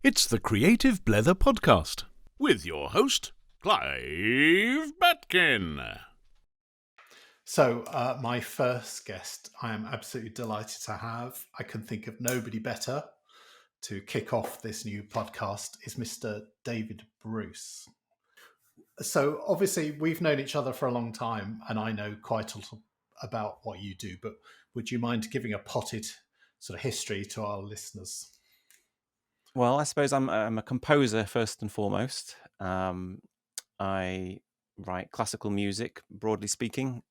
It's the Creative Blether podcast with your host, Clive Batkin. So, my first guest, I am absolutely delighted to have. I can think of nobody better to kick off this new podcast is Mr. David Bruce. So, obviously, we've known each other for a long time, and I know quite a lot about what you do. But would you mind giving a potted sort of history to our listeners? Well, I suppose I'm a composer first and foremost. I write classical music, broadly speaking,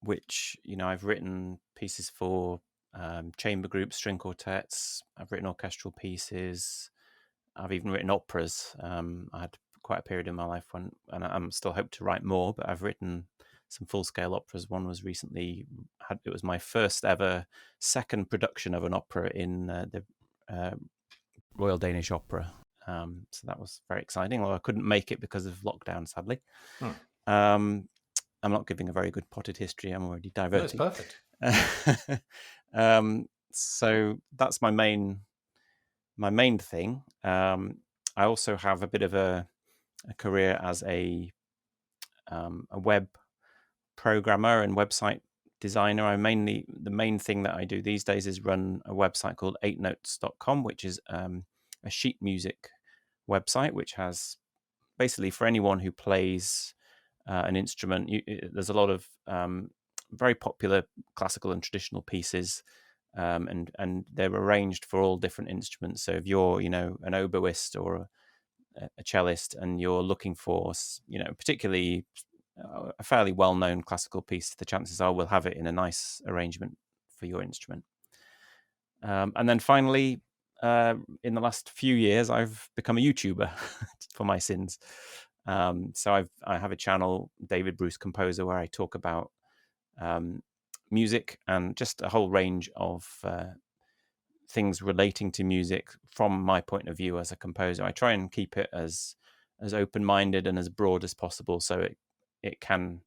which I've written pieces for chamber groups, string quartets. I've written orchestral pieces. I've even written operas. I had quite a period in my life and I'm still hope to write more, but I've written some full-scale operas. One was recently it was my first ever second production of an opera in the Royal Danish Opera. So that was very exciting, although I couldn't make it because of lockdown, sadly. Oh, I'm not giving a very good potted history. I'm already diverting. no, it's perfect. So that's my main thing. I also have a bit of a career as a web programmer and website designer. The main thing that I do these days is run a website called 8notes.com, which is a sheet music website, which has basically for anyone who plays an instrument. There's a lot of very popular classical and traditional pieces, and they're arranged for all different instruments. So if you're an oboist or a cellist and you're looking for particularly a fairly well-known classical piece, the chances are we'll have it in a nice arrangement for your instrument. And then finally, in the last few years, I've become a YouTuber for my sins. So I have a channel, David Bruce Composer, where I talk about music and just a whole range of things relating to music from my point of view as a composer. I try and keep it as open-minded and as broad as possible, so it can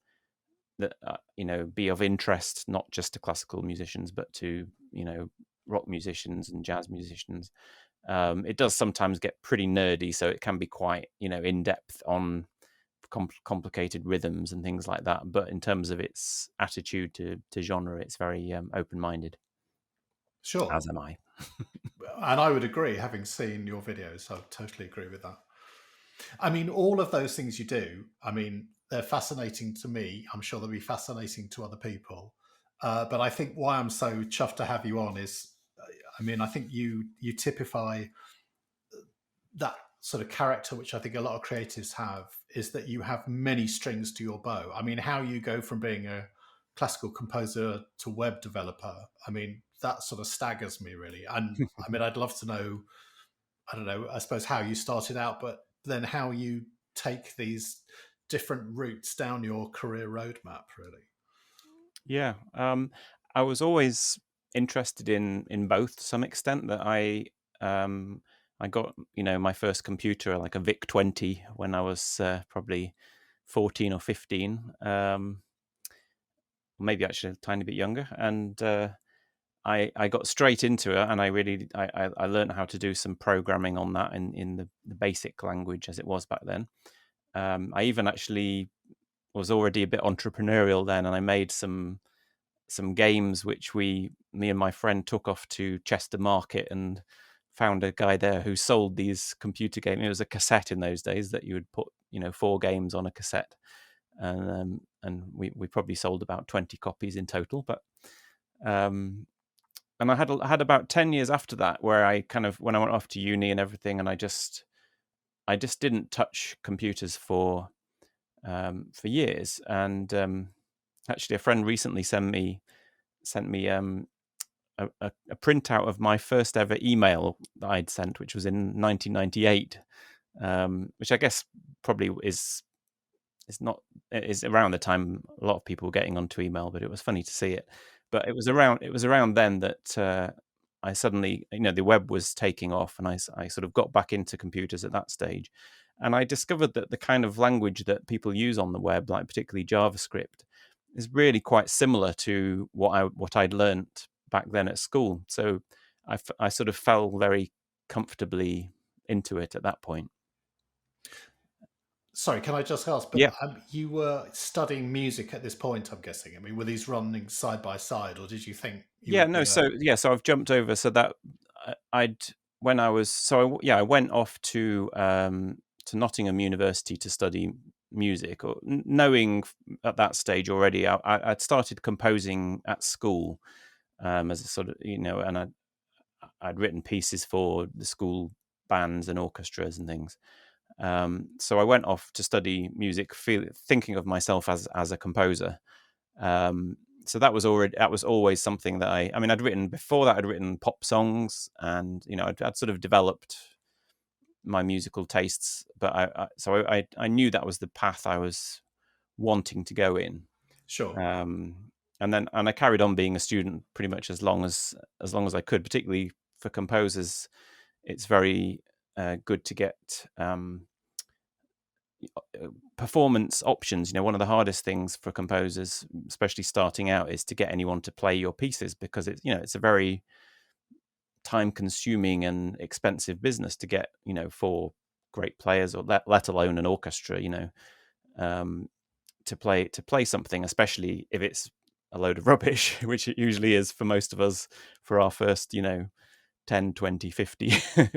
be of interest not just to classical musicians but to rock musicians and jazz musicians. It does sometimes get pretty nerdy, so it can be quite in depth on complicated rhythms and things like that, but in terms of its attitude to genre, it's very open-minded. Sure. As am I. And I would agree, having seen your videos, I would totally agree with that. I mean, all of those things you do, I mean, they're fascinating to me. I'm sure they'll be fascinating to other people. But I think why I'm so chuffed to have you on is, I mean, I think you typify that sort of character, which I think a lot of creatives have, is that you have many strings to your bow. I mean, how you go from being a classical composer to web developer, I mean, that sort of staggers me really. And I mean, I'd love to know, I don't know, I suppose how you started out, but then how you take these different routes down your career roadmap, really. Yeah. I was always interested in both to some extent. That I got my first computer, like a VIC-20, when I was probably 14 or 15, maybe actually a tiny bit younger, and I got straight into it, and I learned how to do some programming on that in the basic language as it was back then. I even actually was already a bit entrepreneurial then, and I made some games which me and my friend took off to Chester Market and found a guy there who sold these computer games. It was a cassette in those days that you would put 4 games on a cassette, and we probably sold about 20 copies in total. But and I had about 10 years after that where I kind of, when I went off to uni and everything, and I just didn't touch computers for years. And actually, a friend recently sent me a printout of my first ever email that I'd sent, which was in 1998, which I guess probably is around the time a lot of people were getting onto email, but it was funny to see it. But it was around then that I suddenly, the web was taking off, and I sort of got back into computers at that stage. And I discovered that the kind of language that people use on the web, like particularly JavaScript, is really quite similar to what I'd learnt back then at school. So I sort of fell very comfortably into it at that point. Sorry, can I just ask? But Yeah. you were studying music at this point, I'm guessing. I mean, were these running side by side, or did you think you Yeah, would no. be So I've jumped over. So that I'd when I was I went off to Nottingham University to study music, or knowing at that stage already I'd started composing at school, as a sort of, and I'd written pieces for the school bands and orchestras and things. So I went off to study music, thinking of myself as a composer. So that was always something that I'd written before that. I'd written pop songs, and I'd sort of developed my musical tastes, but I knew that was the path I was wanting to go in. sure? And I carried on being a student pretty much as long as I could. Particularly for composers, it's very good to get performance options. One of the hardest things for composers, especially starting out, is to get anyone to play your pieces, because it's a very time consuming and expensive business to get, for great players, or let alone an orchestra, to play something, especially if it's a load of rubbish, which it usually is for most of us for our first 10, 20, 50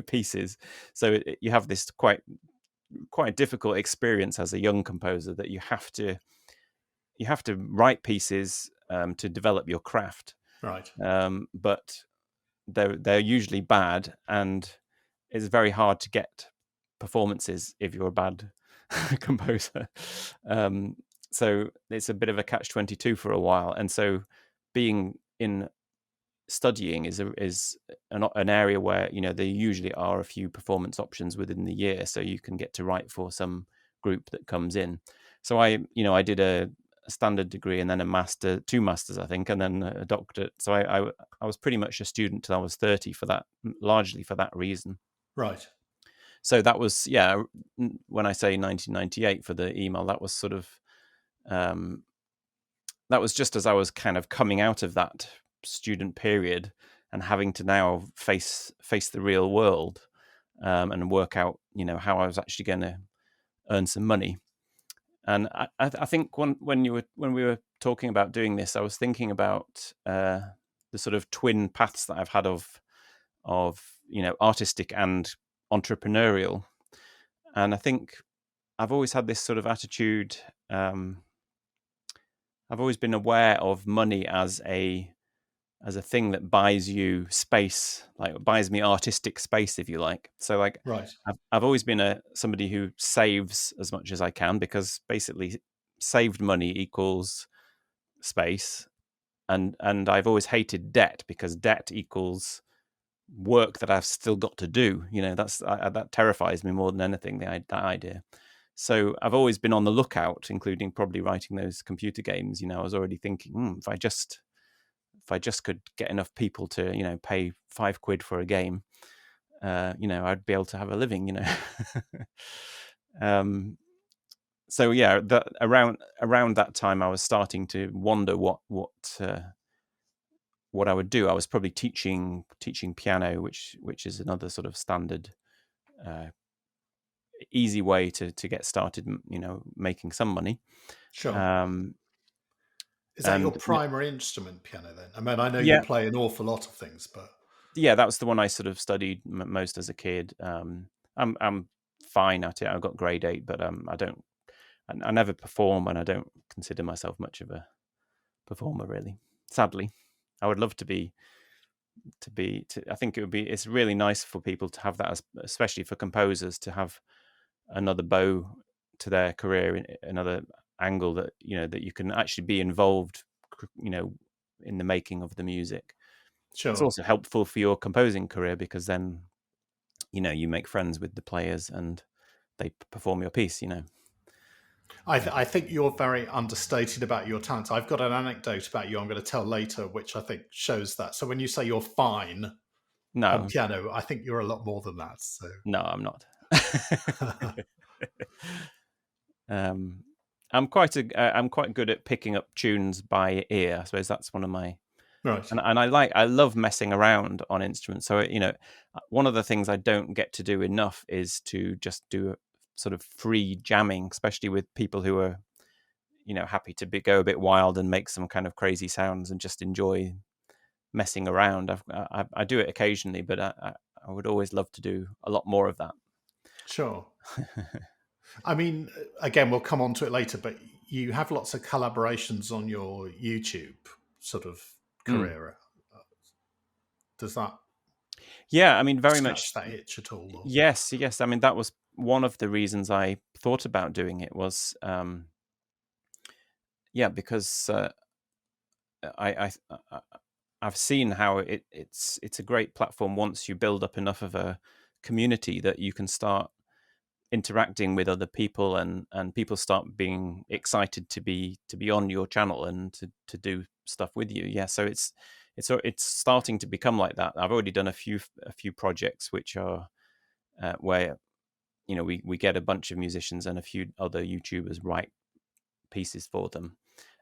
pieces. So you have this quite difficult experience as a young composer, that you have to write pieces to develop your craft, Right. but they're usually bad, and it's very hard to get performances if you're a bad composer. So it's a bit of a catch-22 for a while, and so being in studying is an area where there usually are a few performance options within the year, so you can get to write for some group that comes in. So I did a standard degree, and then two masters, I think, and then a doctorate. So I was pretty much a student till I was 30, for that, largely for that reason. Right. So that was, when I say 1998 for the email, that was sort of that was just as I was kind of coming out of that student period and having to now face the real world, and work out how I was actually going to earn some money. And I think when we were talking about doing this, I was thinking about the sort of twin paths that I've had of artistic and entrepreneurial. And I think I've always had this sort of attitude. I've always been aware of money as a thing that buys you space, like buys me artistic space, if you like. So like, Right. I've always been somebody who saves as much as I can, because basically saved money equals space, and I've always hated debt, because debt equals work that I've still got to do. That terrifies me more than anything, that idea. So I've always been on the lookout, including probably writing those computer games. I was already thinking, if I just could get enough people to pay £5 for a game, I'd be able to have a living. So yeah, around that time, I was starting to wonder what I would do. I was probably teaching piano, which is another sort of standard, easy way to get started, making some money. Sure. Um, Is that your and primary instrument, piano? Then I mean, I know you yeah, play an awful lot of things, but that was the one I sort of studied most as a kid. I'm fine at it. I got grade 8, but I never perform, and I don't consider myself much of a performer, really. Sadly, I would love to be. I think it's really nice for people to have that, especially for composers, to have another bow to their career, another angle that that you can actually be involved, in the making of the music. It's sure. also helpful for your composing career, because then you make friends with the players and they perform your piece. I think you're very understated about your talent. I've got an anecdote about you I'm going to tell later, which I think shows that. So when you say you're fine on No, piano, I think you're a lot more than that. So I'm not. I'm quite good at picking up tunes by ear. I suppose that's one of my Right. And I love messing around on instruments. So one of the things I don't get to do enough is to just do a sort of free jamming, especially with people who are happy to go a bit wild and make some kind of crazy sounds and just enjoy messing around. I do it occasionally, but I would always love to do a lot more of that. Sure. I mean, again, we'll come on to it later, but you have lots of collaborations on your YouTube sort of career. Does that Yeah, I mean, very much. scratch that itch at all? Or? Yes. I mean, that was one of the reasons I thought about doing it was, because I've seen how it's a great platform once you build up enough of a community that you can start interacting with other people and people start being excited to be on your channel and to do stuff with you. Yeah, so it's starting to become like that. I've already done a few projects which are where we get a bunch of musicians and a few other YouTubers write pieces for them,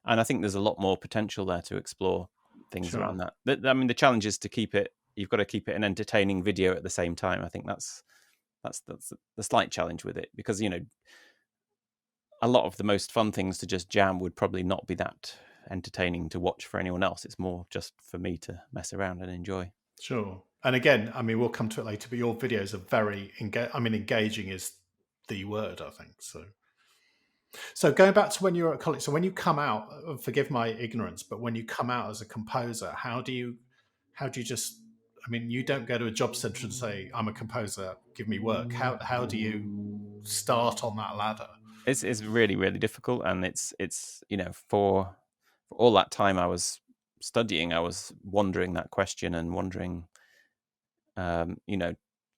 and I think there's a lot more potential there to explore things around that. I mean, the challenge is to keep it. You've got to keep it an entertaining video at the same time. I think that's the slight challenge with it, because a lot of the most fun things to just jam would probably not be that entertaining to watch for anyone else. It's more just for me to mess around and enjoy. Sure. And again, I mean, we'll come to it later, but your videos are very engaging is the word, I think. So going back to when you were at college, so when you come out, forgive my ignorance, but when you come out as a composer, how do you just, I mean, you don't go to a job centre and say, I'm a composer, give me work. How do you start on that ladder? It's really, really difficult. And it's for all that time I was studying, I was wondering that question and wondering,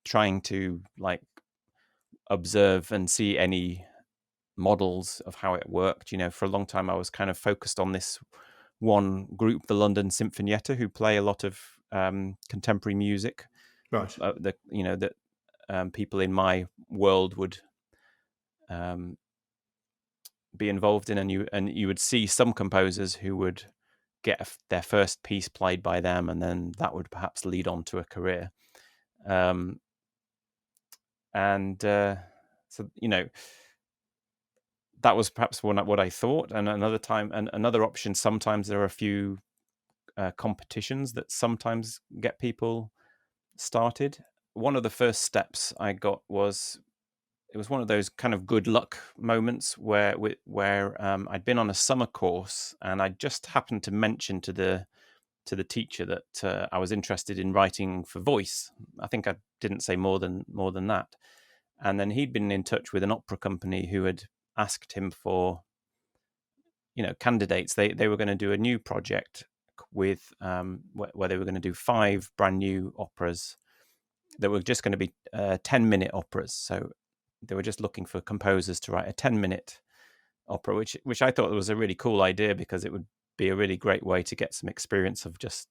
trying to like observe and see any models of how it worked. For a long time I was kind of focused on this one group, the London Sinfonietta, who play a lot of contemporary music. Right. That people in my world would be involved in, and you would see some composers who would get their first piece played by them, and then that would perhaps lead on to a career. So that was perhaps what I thought. And another option, sometimes there are a few competitions that sometimes get people started. One of the first steps I got was, it was one of those kind of good luck moments where I'd been on a summer course, and I just happened to mention to the teacher that I was interested in writing for voice. I think I didn't say more than that. And then he'd been in touch with an opera company who had asked him for candidates. They were going to do a new project with where they were going to do 5 brand new operas that were just going to be 10-minute operas. So they were just looking for composers to write a 10-minute opera, which I thought was a really cool idea, because it would be a really great way to get some experience of just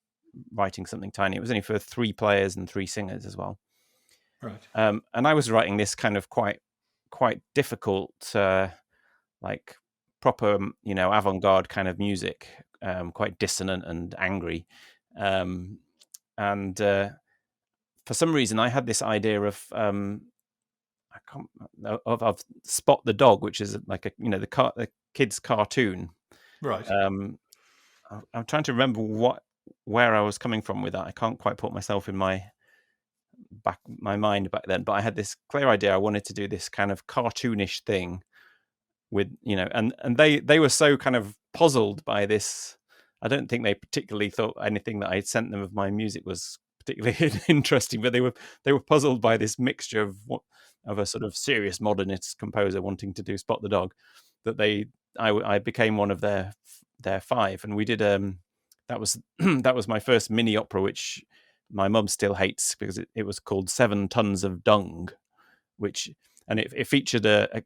writing something tiny. It was only for 3 players and 3 singers as well. Right. And I was writing this kind of quite difficult, like proper, avant-garde kind of music, quite dissonant and angry. And for some reason, I had this idea of of Spot the Dog, which is like the kids' cartoon. Right. I'm trying to remember where I was coming from with that. I can't quite put myself in my mind back then, but I had this clear idea. I wanted to do this kind of cartoonish thing with, and they were so kind of puzzled by this. I don't think they particularly thought anything that I sent them of my music was particularly interesting, but they were puzzled by this mixture of a sort of serious modernist composer wanting to do Spot the Dog, that I became one of their 5, and we did that was my first mini opera, which my mum still hates because it was called 7 Tons of Dung, and it featured a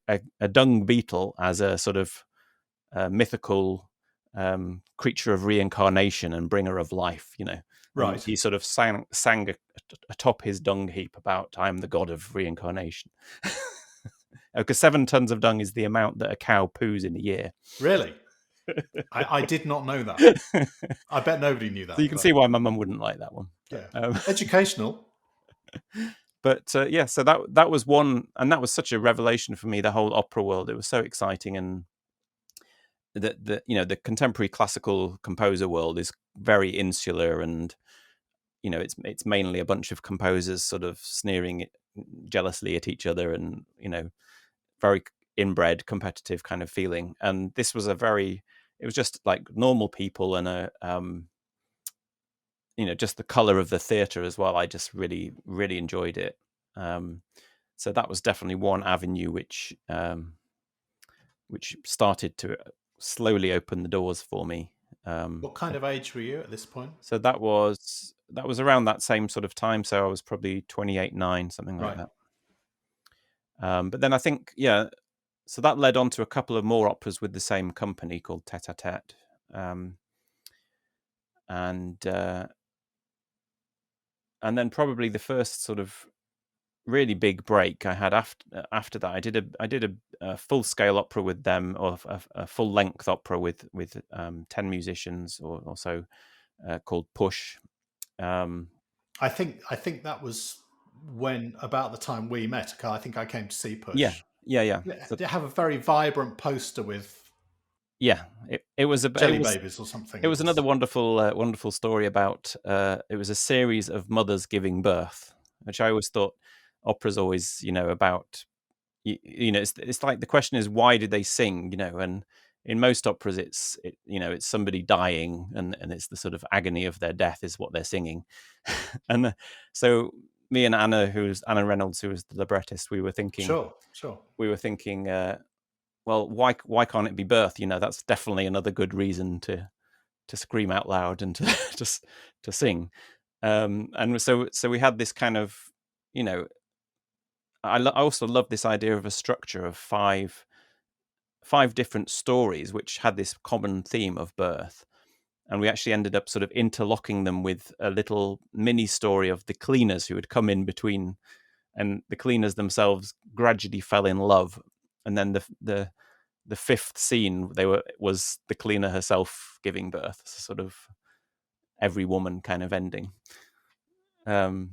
dung beetle as a sort of mythical creature of reincarnation and bringer of life, Right. He sort of sang atop his dung heap about, I'm the god of reincarnation. Because 7 tons of dung is the amount that a cow poos in a year. Really? I did not know that. I bet nobody knew that. So you can see why my mum wouldn't like that one. Yeah, educational. But yeah, so that was one, and that was such a revelation for me. The whole opera world, it was so exciting, and the contemporary classical composer world is very insular, and it's mainly a bunch of composers sort of sneering jealously at each other, and very inbred competitive kind of feeling. And this was it was just like normal people, and just the color of the theater as well. I just really, really enjoyed it. So that was definitely one avenue which started to slowly open the doors for me. What kind of age were you at this point? So that was around that same sort of time. So I was probably 28, 9, something like Right. that. But then I think, yeah, so that led on to a couple of more operas with the same company called Tête à Tête. And then probably the first sort of really big break I had after that, I did a full scale opera with them, or a full length opera with 10 musicians or so, called Push. I think that was about the time we met. I think I came to see Push. Yeah. They have a very vibrant poster with it was jelly babies or something. It was another wonderful story about it was a series of mothers giving birth, which I always thought opera's always about. It's like the question is, why do they sing? And in most operas it's somebody dying, and it's the sort of agony of their death is what they're singing. And so me and Anna Reynolds, who was the librettist, we were thinking, sure. We were thinking, well, why can't it be birth? That's definitely another good reason to scream out loud and to just to sing. And so we had this kind of, I also love this idea of a structure of five different stories which had this common theme of birth. And we actually ended up sort of interlocking them with a little mini story of the cleaners who had come in between, and the cleaners themselves gradually fell in love. And then the fifth scene was the cleaner herself giving birth, sort of every woman kind of ending. So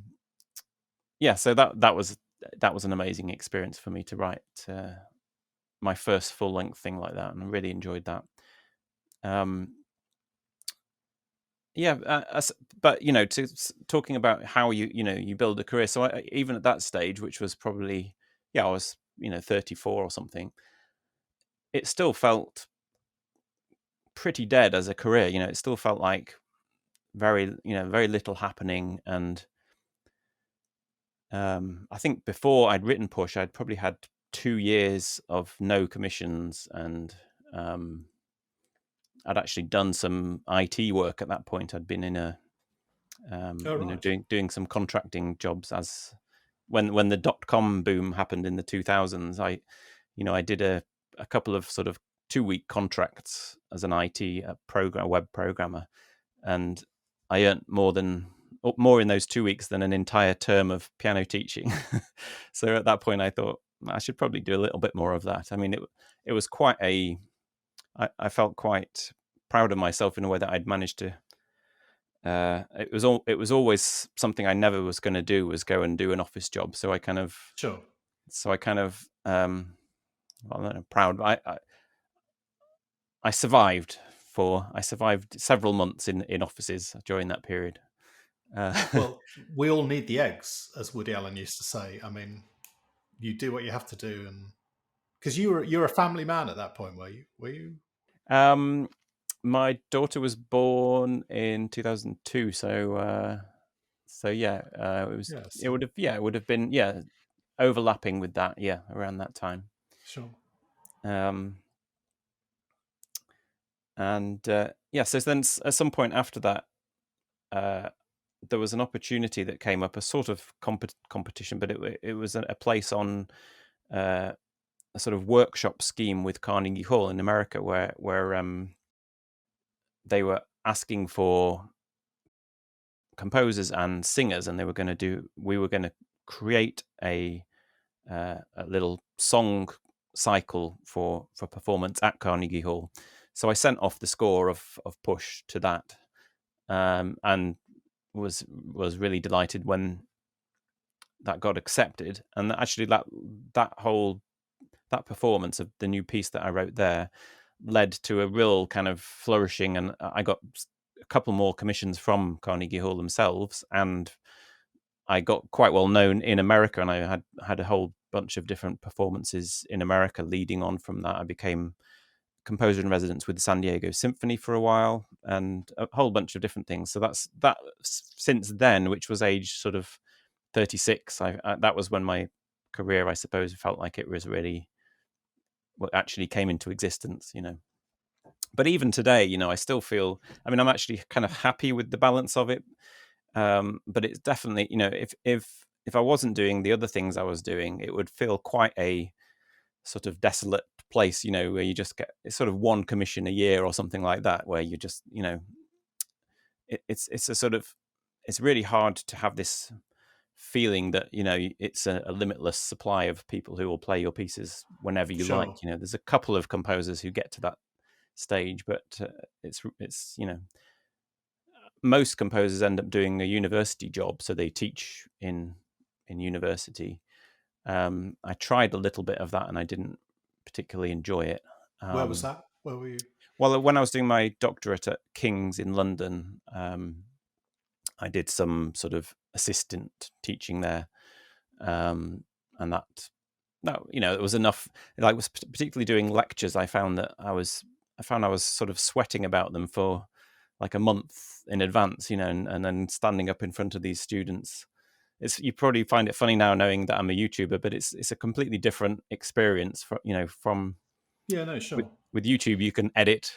that was an amazing experience for me to write my first full length thing like that, and I really enjoyed that. But talking about how you build a career. So even at that stage, which was probably I was 34 or something, it still felt pretty dead as a career. It still felt like very little happening. And I think before I'd written Push, I'd probably had 2 years of no commissions, and I'd actually done some IT work at that point. I'd been in a doing some contracting jobs as when the .com boom happened in the 2000s. I did a couple of sort of 2-week contracts as an IT web programmer, and I earned more in those 2 weeks than an entire term of piano teaching. So at that point I thought I should probably do a little bit more of that. I mean, it was quite I felt quite proud of myself in a way that I'd managed to it was always something I never was going to do, was go and do an office job. So I kind of I'm not proud. I survived several months in offices during that period. Well, we all need the eggs, as Woody Allen used to say. I mean, you do what you have to do, and because you're a family man at that point, were you? My daughter was born in 2002, so it would have been overlapping with that, around that time. Sure. So then at some point after that, there was an opportunity that came up, a sort of competition, but it was a place on a sort of workshop scheme with Carnegie Hall in America, where they were asking for composers and singers, and we were going to create a little song cycle for performance at Carnegie Hall. So I sent off the score of Push to that, and was really delighted when that got accepted. And actually, that performance of the new piece that I wrote there led to a real kind of flourishing, and I got a couple more commissions from Carnegie Hall themselves, and I got quite well known in America, and I had a whole bunch of different performances in America leading on from that. I became composer in residence with the San Diego Symphony for a while, and a whole bunch of different things. So that since then, which was age sort of 36, that was when my career, I suppose, felt like it was really what actually came into existence, But even today, I still feel, I mean, I'm actually kind of happy with the balance of it. But it's definitely, if I wasn't doing the other things I was doing, it would feel quite a sort of desolate place, where you just get sort of one commission a year or something like that, where you just, it's a sort of, it's really hard to have this feeling that, it's a limitless supply of people who will play your pieces whenever you like. There's a couple of composers who get to that stage, but it's most composers end up doing a university job, so they teach in university. I tried a little bit of that, and I didn't particularly enjoy it. Where was that? Where were you? Well, when I was doing my doctorate at King's in London, I did some sort of assistant teaching there, and that, no, it was enough. Like, was particularly doing lectures. I found I was sort of sweating about them for like a month in advance, and then standing up in front of these students. You probably find it funny now knowing that I'm a YouTuber, but it's a completely different experience from Yeah, no, sure. With YouTube, you can edit.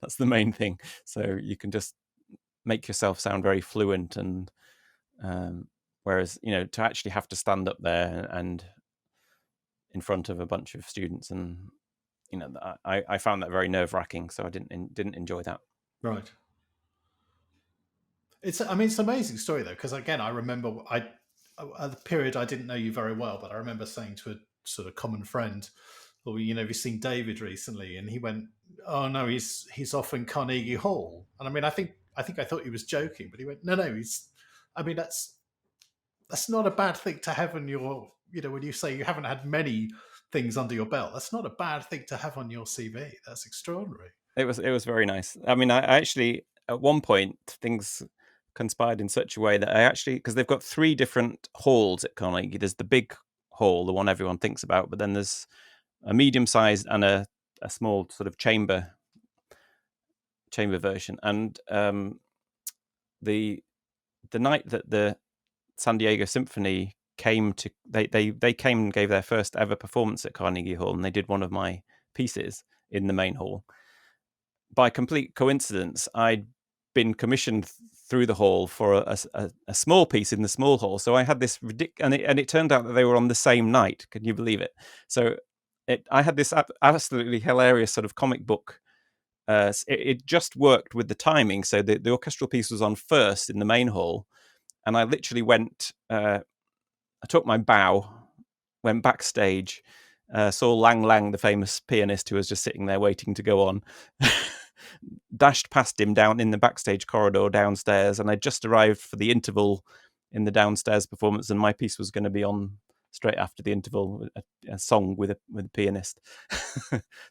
That's the main thing. So you can just make yourself sound very fluent, and whereas to actually have to stand up there and in front of a bunch of students, and I found that very nerve-wracking, so I didn't enjoy that. Right. It's an amazing story though, because again, I remember at the period I didn't know you very well, but I remember saying to a sort of common friend, "Well, have you seen David recently?" And he went, "Oh no, he's off in Carnegie Hall." And I mean, I think I thought he was joking, but he went, "No, no, he's." I mean, that's not a bad thing to have on your, when you say you haven't had many things under your belt, that's not a bad thing to have on your CV. That's extraordinary. It was very nice. I mean, I actually, at one point, things conspired in such a way that I actually, because they've got 3 different halls at Carnegie. There's the big hall, the one everyone thinks about, but then there's a medium-sized and a small sort of chamber version. And the night that the San Diego Symphony came to, they came and gave their first ever performance at Carnegie Hall, and they did one of my pieces in the main hall. By complete coincidence, I'd been commissioned through the hall for a small piece in the small hall. So I had this and it turned out that they were on the same night. Can you believe it? So I had this absolutely hilarious sort of comic book. It just worked with the timing. So the orchestral piece was on first in the main hall, and I literally went. I took my bow, went backstage, saw Lang Lang, the famous pianist who was just sitting there waiting to go on. Dashed past him down in the backstage corridor downstairs, and I just arrived for the interval in the downstairs performance, and my piece was going to be on straight after the interval, a song with a pianist.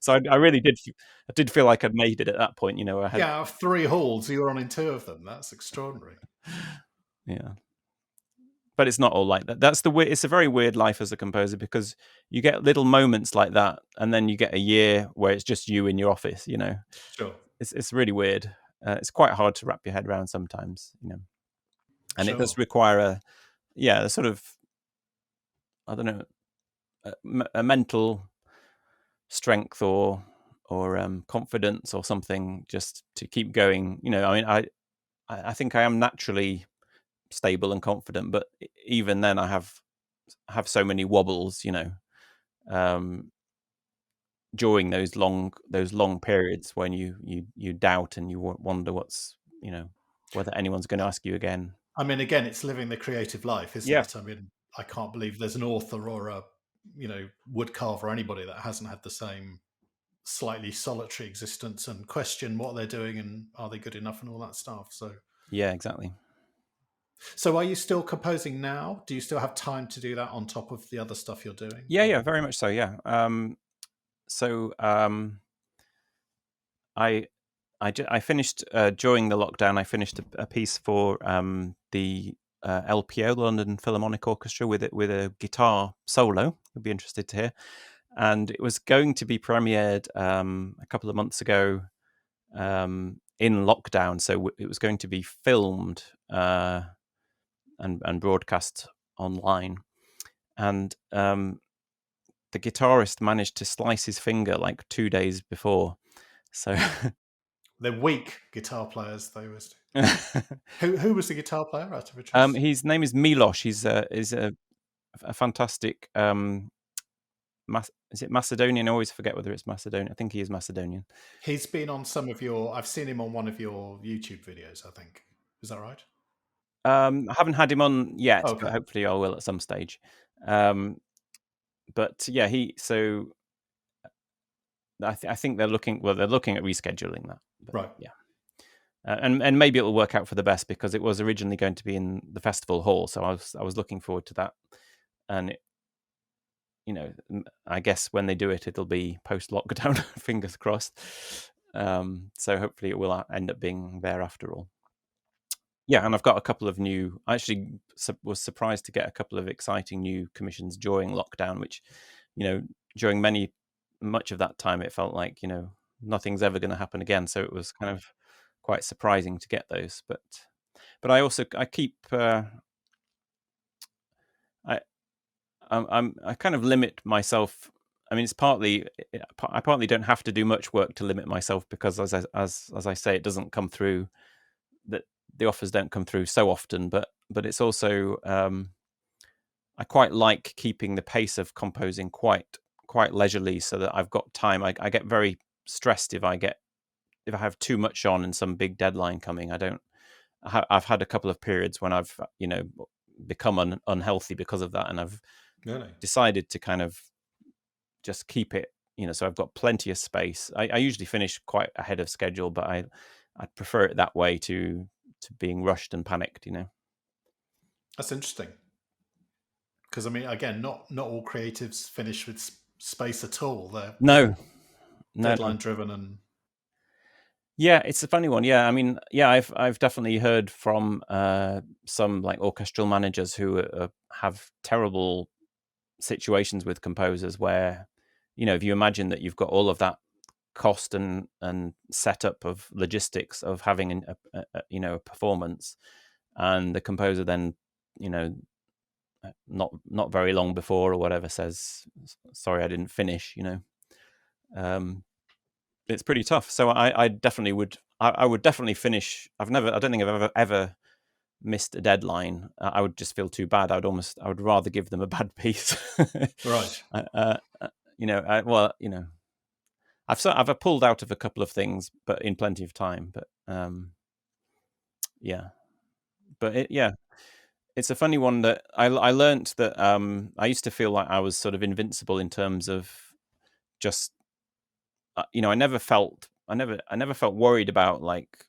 So I really did feel like I'd made it at that point. I had, out of 3 halls, you were on in 2 of them. That's extraordinary. Yeah. But it's not all like that. It's a very weird life as a composer, because you get little moments like that, and then you get a year where it's just you in your office. Sure. It's really weird. It's quite hard to wrap your head around sometimes. And Sure. it does require a sort of, I don't know, a mental strength or confidence or something, just to keep going. I mean, I think I am naturally stable and confident, but even then I have so many wobbles, during those long periods when you doubt and you wonder whether anyone's going to ask you again. I mean, again, it's living the creative life, isn't Yeah. it? I mean, I can't believe there's an author or a woodcarver or anybody that hasn't had the same slightly solitary existence and question what they're doing and are they good enough and all that stuff. Yeah, exactly. So are you still composing now? Do you still have time to do that on top of the other stuff you're doing? Yeah, very much so. Yeah. I finished during the lockdown. I finished a piece for the LPO, London Philharmonic Orchestra, with a guitar solo. You'll be interested to hear. And it was going to be premiered a couple of months ago in lockdown. So it was going to be filmed and broadcast online. And the guitarist managed to slice his finger like 2 days before. So they're weak guitar players. They was. Who was the guitar player out of interest? His name is Milos. He's a fantastic. Is it Macedonian? I always forget whether it's Macedonian. I think he is Macedonian. He's been on some of your. I've seen him on one of your YouTube videos. I think, is that right? I haven't had him on yet, Okay. but hopefully I will at some stage. But yeah, I think they're looking. Well, they're looking at rescheduling that. But, right. Yeah. And maybe it'll work out for the best, because it was originally going to be in the festival hall, so I was looking forward to that. And I guess when they do it, it'll be post lockdown. Fingers crossed. So hopefully it will end up being there after all. Yeah, and I've got a couple of new. I actually was surprised to get a couple of exciting new commissions during lockdown, which, during much of that time, it felt like nothing's ever going to happen again. So it was kind of quite surprising to get those. But I keep. I kind of limit myself. I mean, I partly don't have to do much work to limit myself, because as I say, it doesn't come through. That the offers don't come through so often, but it's also I quite like keeping the pace of composing quite leisurely, so that I've got time. I get very stressed if I have too much on and some big deadline coming. I've had a couple of periods when I've become unhealthy because of that, and I've decided to kind of just keep it, so I've got plenty of space. I usually finish quite ahead of schedule, but I'd prefer it that way to being rushed and panicked. That's interesting, because I mean, again, not all creatives finish with space at all. They're deadline driven and. Yeah, it's a funny one. Yeah, I mean, yeah, I've definitely heard from some like orchestral managers who have terrible situations with composers where, if you imagine that you've got all of that cost and setup of logistics of having a performance, and the composer then, not very long before or whatever says, sorry, I didn't finish, it's pretty tough. So I definitely would. I would definitely finish. I don't think I've ever missed a deadline. I would just feel too bad. I would rather give them a bad piece. Right. I've pulled out of a couple of things, but in plenty of time. But yeah. But it's a funny one that I learned that I used to feel like I was sort of invincible in terms of just. I never felt worried about, like,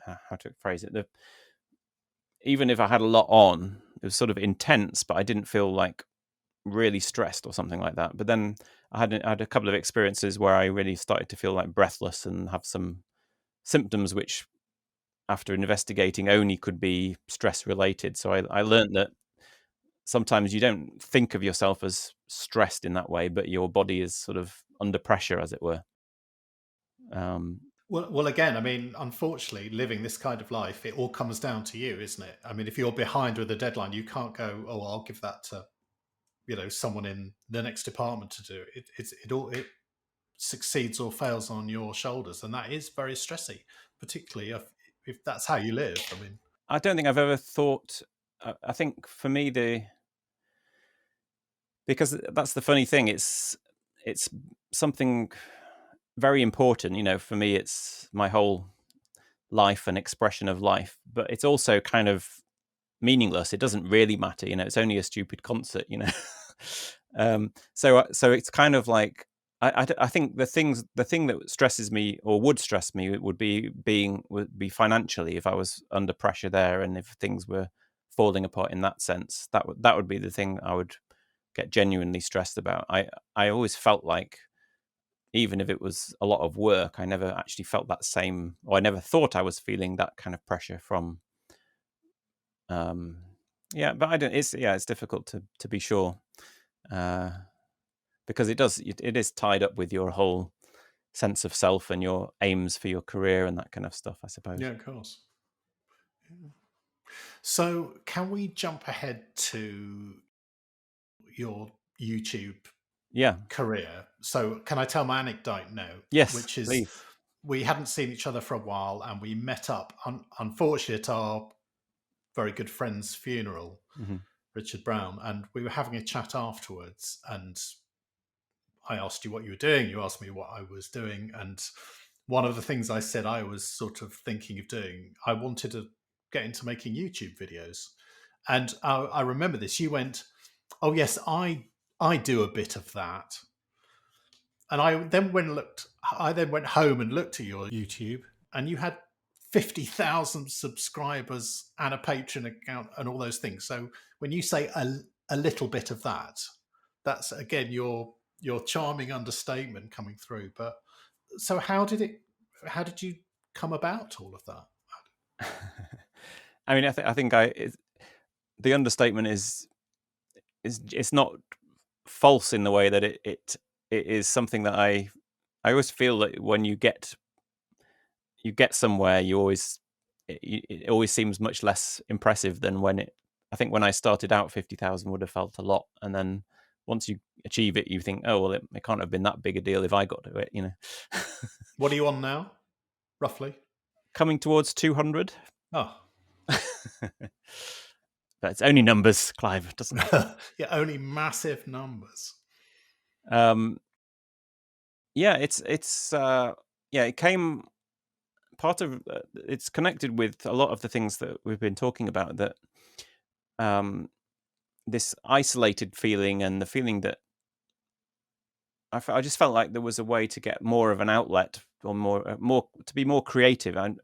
how to phrase it. Even if I had a lot on, it was sort of intense, but I didn't feel like really stressed or something like that. But then I had a couple of experiences where I really started to feel like breathless and have some symptoms which, after investigating, only could be stress related. So I learned that sometimes you don't think of yourself as stressed in that way, but your body is sort of under pressure, as it were. Well, again, I mean, unfortunately, living this kind of life, it all comes down to you, isn't it? I mean, if you're behind with a deadline, you can't go, oh, I'll give that to, someone in the next department to do it. It succeeds or fails on your shoulders, and that is very stressy, particularly if that's how you live. I mean, I don't think I've ever thought. I think for me, because that's the funny thing. It's something very important. For me, it's my whole life and expression of life. But it's also kind of meaningless. It doesn't really matter. It's only a stupid concert. So it's kind of like I think the thing that stresses me or would stress me would be financially, if I was under pressure there and if things were falling apart in that sense. That would be the thing I would get genuinely stressed about. I always felt like, even if it was a lot of work, I never actually felt that same, or I never thought I was feeling that kind of pressure from. But I don't. It's difficult to be sure, because it is tied up with your whole sense of self and your aims for your career and that kind of stuff, I suppose. Yeah, of course. Yeah. So, can we jump ahead to your YouTube career? So, can I tell my anecdote now? Yes, which is, please. we hadn't seen each other for a while, and we met up, unfortunately, at our very good friend's funeral, Richard Brown, and we were having a chat afterwards, and I asked you what you were doing. You asked me what I was doing, and one of the things I said I was sort of thinking of doing, I wanted to get into making YouTube videos. And I remember this. You went, "Oh yes, I do a bit of that." And I then went home and looked at your YouTube, and you had 50,000 subscribers and a Patreon account and all those things. So when you say a little bit of that, that's again your charming understatement coming through. But so how did you come about all of that? I mean, I think the understatement is it's not false in the way that it is something that I always feel that when you get somewhere, it always seems much less impressive than I think when I started out, 50,000 would have felt a lot, and then once you achieve it, you think, oh well, it can't have been that big a deal if I got to it, you know. What are you on now, roughly? Coming towards 200. Oh. But it's only numbers, Clive, doesn't it? Yeah, only massive numbers. It came part of it's connected with a lot of the things that we've been talking about, that this isolated feeling and the feeling that I just felt like there was a way to get more of an outlet, or more to be more creative, and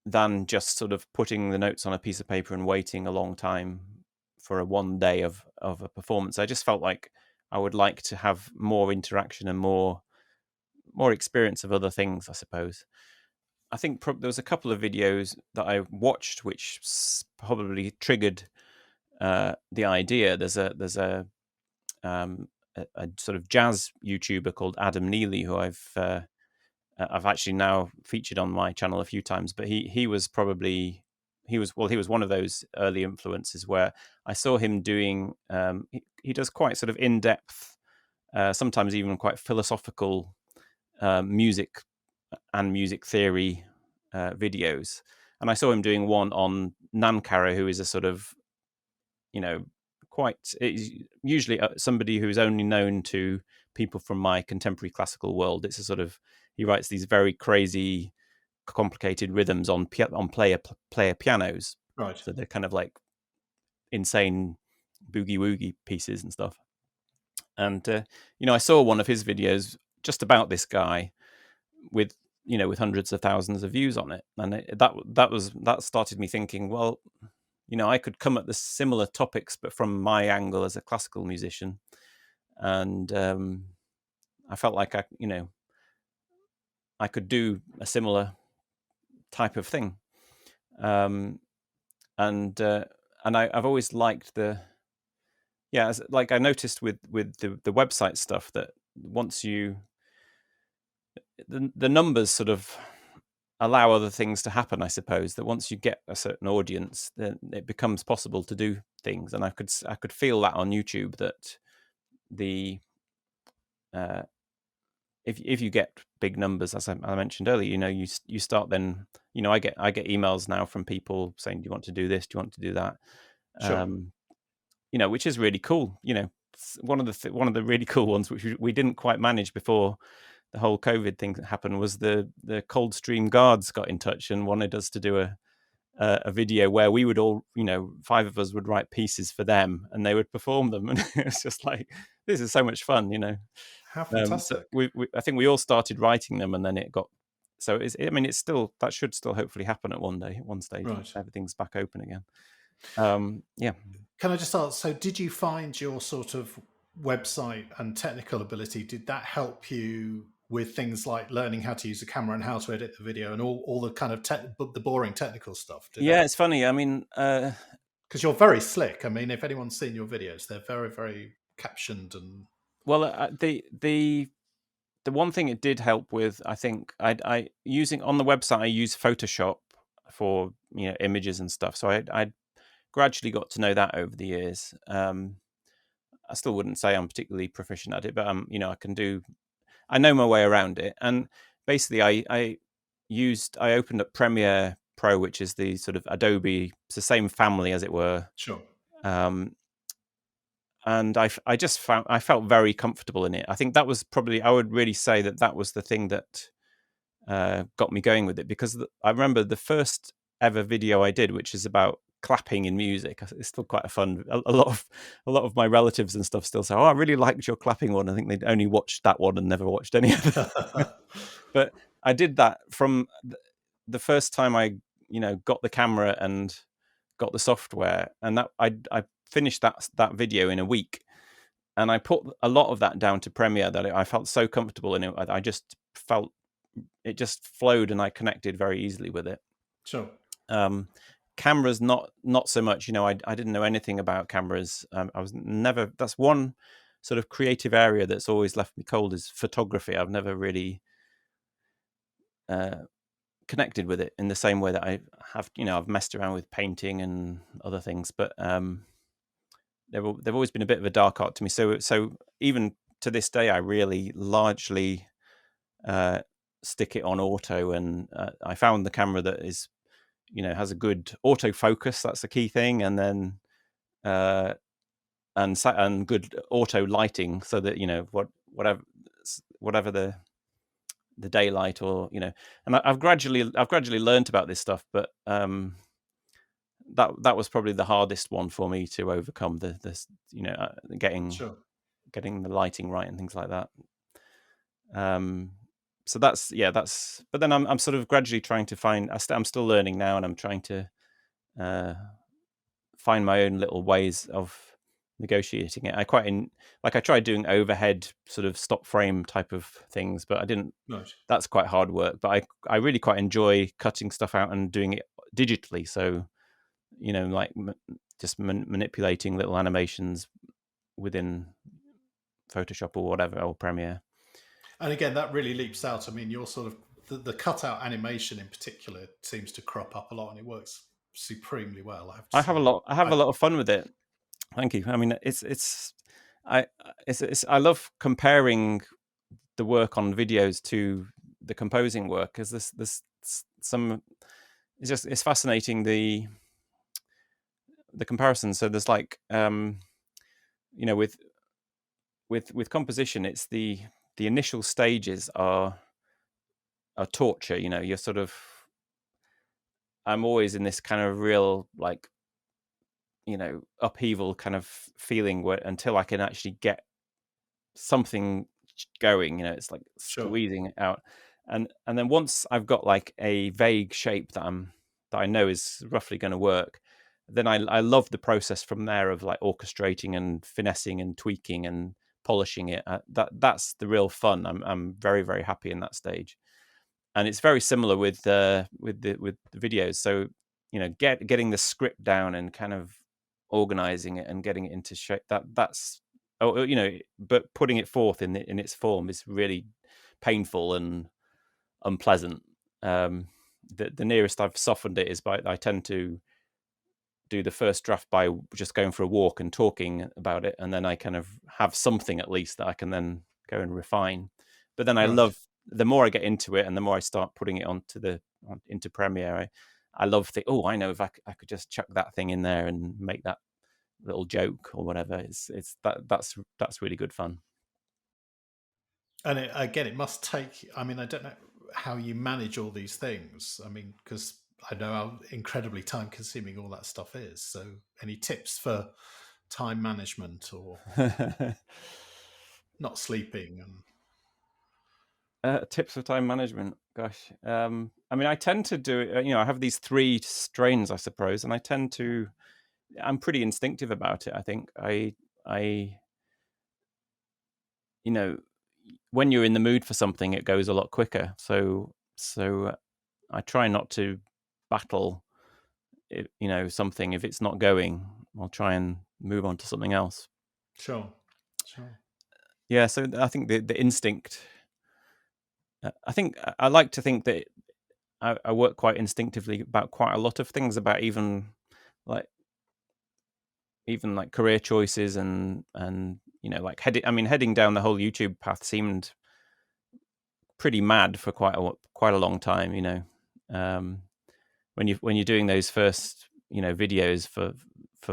than just sort of putting the notes on a piece of paper and waiting a long time for one day of a performance. I just felt like I would like to have more interaction and more experience of other things, I suppose. I think there was a couple of videos that I watched which probably triggered the idea. There's a sort of jazz YouTuber called Adam Neely, who I've actually now featured on my channel a few times, but he was one of those early influences where I saw him doing. He does quite sort of in-depth, sometimes even quite philosophical music and music theory videos, and I saw him doing one on Nankara, who is a sort of, usually somebody who is only known to people from my contemporary classical world. It's a sort of, he writes these very crazy, complicated rhythms on player pianos. Right. So they're kind of like insane boogie woogie pieces and stuff. And I saw one of his videos just about this guy with hundreds of thousands of views on it, and that started me thinking, well, I could come at the similar topics, but from my angle as a classical musician, and I felt like I could do a similar type of thing, and I've always liked like I noticed with the website stuff, that once the numbers sort of allow other things to happen, I suppose, that once you get a certain audience, then it becomes possible to do things. And I could feel that on YouTube, that if you get big numbers, as I mentioned earlier, you start then, I get emails now from people saying, do you want to do this? Do you want to do that? Sure. Which is really cool. One of the really cool ones, which we didn't quite manage before the whole COVID thing that happened, was the Coldstream Guards got in touch and wanted us to do a video where we would all, 5 of us would write pieces for them, and they would perform them, and it's just like, this is so much fun. How So fantastic. I think we all started writing them, and then it got. So it's still, that should still hopefully happen at one stage. Right. Everything's back open again. Yeah. Can I just ask, so did you find your sort of website and technical ability, did that help you with things like learning how to use a camera and how to edit the video and all the kind of the boring technical stuff? Yeah, it's funny. I mean, because you're very slick. I mean, if anyone's seen your videos, they're very, very captioned and. well, the one thing it did help with, I think, I using on the website, I use Photoshop for images and stuff. So I gradually got to know that over the years. I still wouldn't say I'm particularly proficient at it, but I know my way around it. And basically, I opened up Premiere Pro, which is the sort of Adobe, it's the same family as it were. Sure. And I felt very comfortable in it. I think that was probably, I would really say that was the thing that got me going with it, because I remember the first ever video I did, which is about clapping in music. It's still quite a fun. A lot of my relatives and stuff still say, "Oh, I really liked your clapping one." I think they'd only watched that one and never watched any other. But I did that from the first time I got the camera and got the software, and that I finished that video in a week, and I put a lot of that down to Premiere, that I felt so comfortable in it. I just felt it just flowed, and I connected very easily with it. Sure. Cameras, not so much. I didn't know anything about cameras. I was never. That's one sort of creative area that's always left me cold, is photography. I've never really connected with it in the same way that I have. I've messed around with painting and other things, but they've always been a bit of a dark art to me. So even to this day, I really largely stick it on auto, and I found the camera that is, has a good autofocus. That's the key thing, and then and good auto lighting, so that whatever the daylight, or and I've gradually learned about this stuff, but that was probably the hardest one for me to overcome, getting the lighting right and things like that. So that's, but then I'm sort of gradually trying to find, I'm still learning now, and I'm trying to find my own little ways of negotiating it. I tried doing overhead sort of stop frame type of things, but I didn't. Nice. That's quite hard work, but I really quite enjoy cutting stuff out and doing it digitally. So, like just manipulating little animations within Photoshop or whatever, or Premiere. And again, that really leaps out. I mean, your sort of the cutout animation in particular seems to crop up a lot, and it works supremely well. I have a lot of fun with it. Thank you. I mean, I love comparing the work on videos to the composing work, because it's fascinating, the comparison. So there's like with composition, it's the initial stages are torture. You're sort of, I'm always in this kind of real, like, upheaval kind of feeling, where until I can actually get something going, it's like squeezing it out. And then once I've got like a vague shape that I know is roughly going to work, then I love the process from there of like orchestrating and finessing and tweaking and polishing it. That's the real fun. I'm very, very happy in that stage. And it's very similar with the videos. So, getting the script down and kind of organizing it and getting it into shape, that's but putting it forth in its form is really painful and unpleasant. The nearest I've softened it is I tend to do the first draft by just going for a walk and talking about it, and then I kind of have something at least that I can then go and refine. But then I love, the more I get into it and the more I start putting it into Premiere, I love I know if I could just chuck that thing in there and make that little joke or whatever. That's really good fun. And again, it must take, I mean, I don't know how you manage all these things. I mean, because I know how incredibly time consuming all that stuff is. So, any tips for time management or not sleeping? And tips for time management. Gosh, I mean, I tend to do it. I have these 3 strains, I suppose, and I'm pretty instinctive about it. I think when you're in the mood for something, it goes a lot quicker. So I try not to battle something. If it's not going, I'll try and move on to something else. Sure. Yeah, so I think the instinct, I think I like to think that I work quite instinctively about quite a lot of things, about even like career choices and like heading down the whole YouTube path seemed pretty mad for quite a long time. When you're doing those first videos for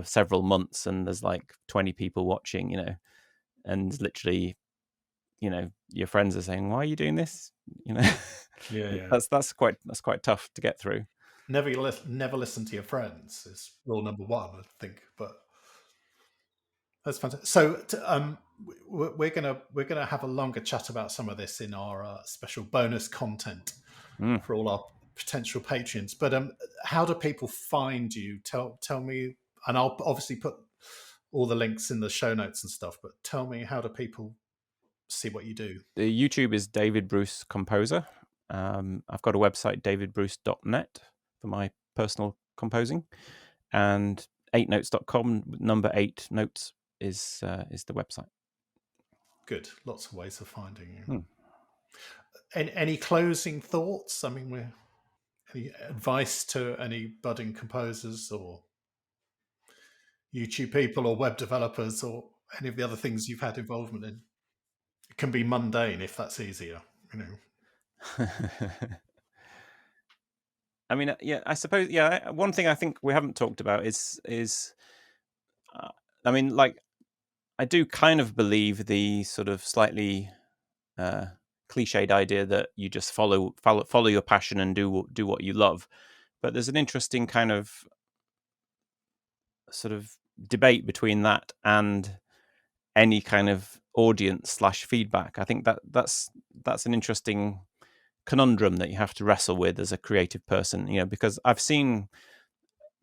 several months, and there's like 20 people watching, and literally your friends are saying, why are you doing this? Yeah. that's quite tough to get through. Never listen to your friends is rule number 1, I think. But that's fantastic. So we're gonna have a longer chat about some of this in our special bonus content for all our potential patrons. But how do people find you? Tell me, and I'll obviously put all the links in the show notes and stuff. But tell me, how do people see what you do? The YouTube is David Bruce Composer. I've got a website, davidbruce.net, for my personal composing, and 8notes.com, number 8 notes is the website. Good. Lots of ways of finding you. Any closing thoughts? I mean, any advice to any budding composers or YouTube people or web developers or any of the other things you've had involvement in? It can be mundane if that's easier, I mean, yeah, I suppose, yeah. One thing I think we haven't talked about is I mean, like, I do kind of believe the sort of slightly cliched idea that you just follow your passion and do what you love. But there's an interesting kind of sort of debate between that and any kind of audience / feedback. I think that's an interesting conundrum that you have to wrestle with as a creative person, because I've seen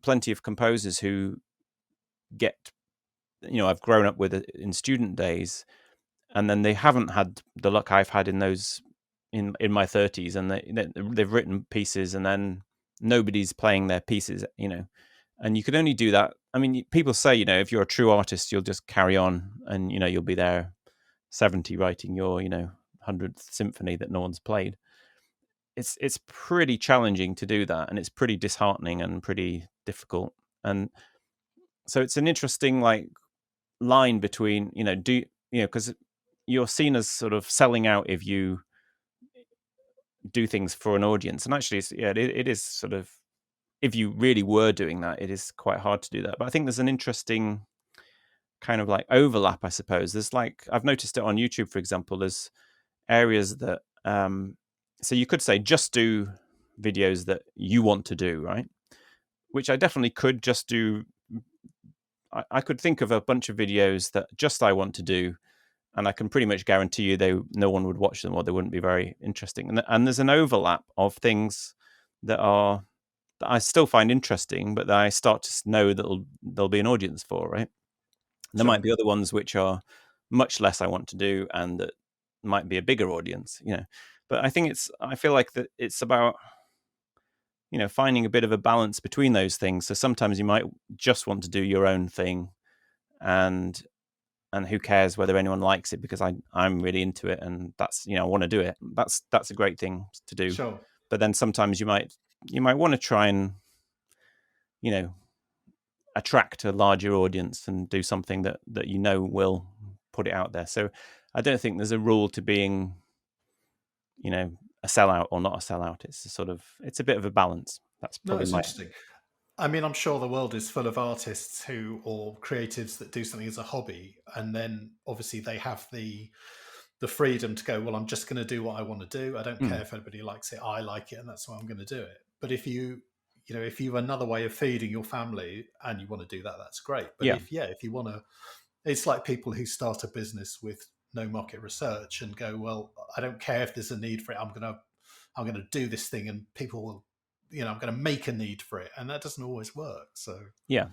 plenty of composers who get, I've grown up with in student days, and then they haven't had the luck I've had in those in my 30s, and they've written pieces and then nobody's playing their pieces, and you can only do that. I mean, people say, if you're a true artist, you'll just carry on and you'll be there 70 writing your 100th symphony that no one's played. It's pretty challenging to do that, and it's pretty disheartening and pretty difficult. And so it's an interesting line between because you're seen as sort of selling out if you do things for an audience, and actually it is sort of, if you really were doing that, it is quite hard to do that. But I think there's an interesting kind of overlap, I suppose. There's I've noticed it on YouTube, for example. There's areas that so you could say just do videos that you want to do, right? Which I definitely could just do. I could think of a bunch of videos that just I want to do, and I can pretty much guarantee you no one would watch them, or they wouldn't be very interesting. And there's an overlap of things that I still find interesting, but that I start to know that there'll be an audience for, right? There might be other ones which are much less I want to do, and that might be a bigger audience, But I feel like that it's about, finding a bit of a balance between those things. So sometimes you might just want to do your own thing, and who cares whether anyone likes it, because I'm really into it, and that's, I want to do it. That's a great thing to do. Sure. But then sometimes you might want to try and, attract a larger audience and do something that will put it out there. So I don't think there's a rule to being, a sellout or not a sellout. It's a bit of a balance. That's probably interesting. I mean, I'm sure the world is full of artists or creatives that do something as a hobby, and then obviously they have the freedom to go, well, I'm just going to do what I want to do. I don't care if anybody likes it. I like it, and that's why I'm going to do it. But if you if you have another way of feeding your family and you want to do that, that's great. But Yeah. if you want to, it's like people who start a business with no market research and go, well, I don't care if there's a need for it. I'm going to do this thing, and people will, I'm going to make a need for it, and that doesn't always work. So yeah.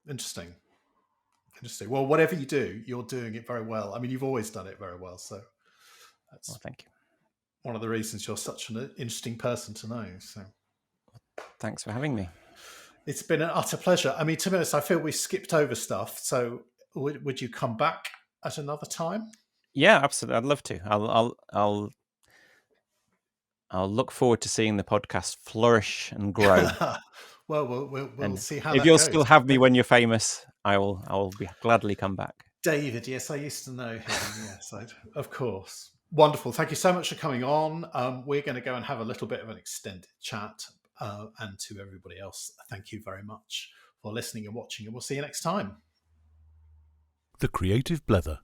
Interesting. Well, whatever you do, you're doing it very well. I mean, you've always done it very well. So that's thank you. One of the reasons you're such an interesting person to know. So thanks for having me. It's been an utter pleasure. I mean, to be honest, I feel we skipped over stuff. So would you come back at another time? Yeah, absolutely. I'd love to. I'll look forward to seeing the podcast flourish and grow. Well, we'll see how. If you'll still have me when you're famous, I will be gladly come back. David, yes, I used to know him. Yes, of course. Wonderful. Thank you so much for coming on. We're going to go and have a little bit of an extended chat. And to everybody else, thank you very much for listening and watching, and we'll see you next time. The Creative Blether.